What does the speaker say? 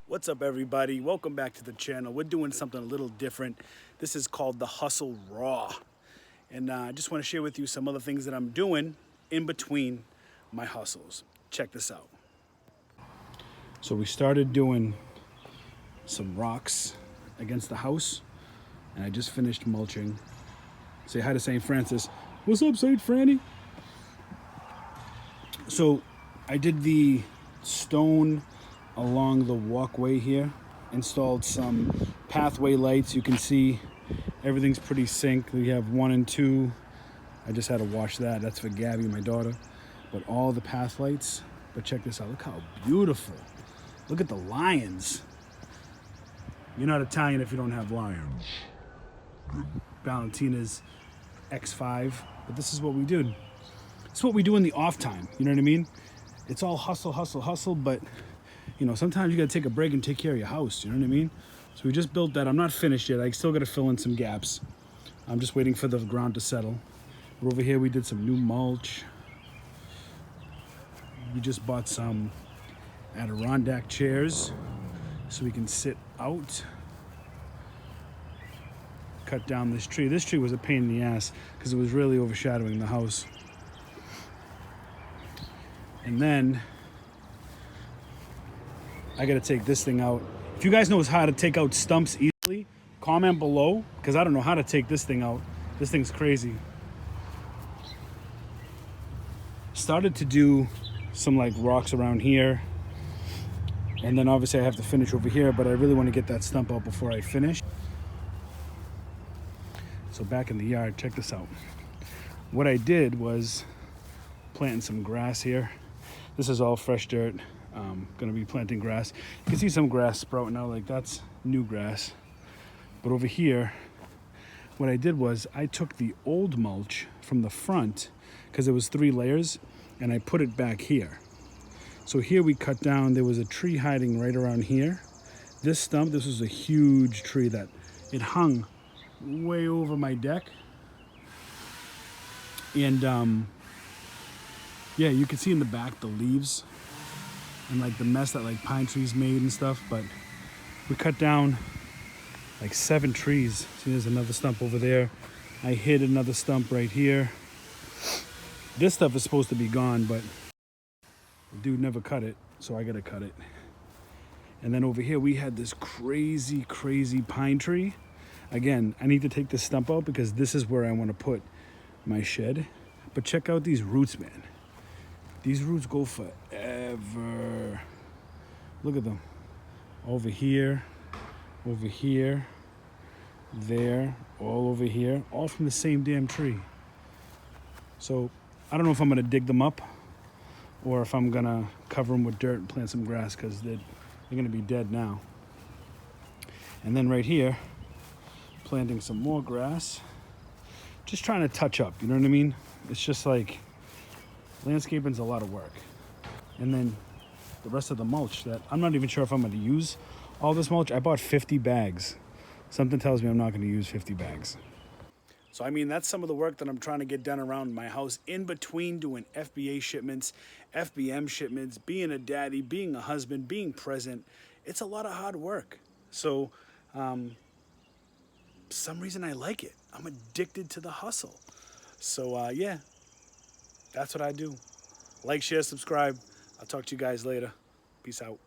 What's up, everybody? Welcome back to the channel. We're doing something a little different. This is called the Hustle Raw. And I just want to share with you some other things that I'm doing in between my hustles. Check this out. So we started doing some rocks against the house, and I just finished mulching. Say hi to St. Francis. What's up, St. Franny? So I did the stone along the walkway here, installed some pathway lights. You can see everything's pretty synced. We have 1 and 2. I just had to wash that. That's for Gabby, my daughter. But all the path lights. But check this out. Look how beautiful. Look at the lions. You're not Italian if you don't have lions. Valentina's X5. But this is what we do. It's what we do in the off time. You know what I mean? It's all hustle, hustle, hustle. But, you know, sometimes you got to take a break and take care of your house. You know what I mean? So we just built that. I'm not finished yet. I still got to fill in some gaps. I'm just waiting for the ground to settle. But over here we did some new mulch. We just bought some Adirondack chairs so we can sit out. Cut down this tree. This tree was a pain in the ass because it was really overshadowing the house. And then I got to take this thing out. If you guys know how to take out stumps easily, comment below, because I don't know how to take this thing out. This thing's crazy. Started to do some like rocks around here. And then obviously I have to finish over here, but I really want to get that stump out before I finish. So back in the yard, check this out. What I did was planting some grass here. This is all fresh dirt. Gonna be planting grass. You can see some grass sprouting out, like that's new grass. But over here, what I did was I took the old mulch from the front, because it was 3 layers, and I put it back here. So here we cut down, there was a tree hiding right around here. This stump, this was a huge tree that it hung way over my deck. And yeah, you can see in the back the leaves and like the mess that like pine trees made and stuff. But we cut down like 7 trees. See, there's another stump over there. I hid another stump right here. This stuff is supposed to be gone, but the dude never cut it, so I gotta cut it. And then over here we had this crazy pine tree. Again, I need to take this stump out because this is where I want to put my shed. But check out these roots, man. These roots go forever. Look at them. Over here, there, all over here, all from the same damn tree. So I don't know if I'm gonna dig them up or if I'm gonna cover them with dirt and plant some grass, because they're gonna be dead now. And then right here, planting some more grass. Just trying to touch up, you know what I mean? It's just like, landscaping's a lot of work. And then the rest of the mulch that I'm not even sure if I'm gonna use all this mulch. I bought 50 bags. Something tells me I'm not gonna use 50 bags. So I mean, that's some of the work that I'm trying to get done around my house in between doing FBA shipments, FBM shipments, being a daddy, being a husband, being present. It's a lot of hard work. So for some reason I like it. I'm addicted to the hustle. So yeah, that's what I do. Like, share, subscribe. I'll talk to you guys later. Peace out.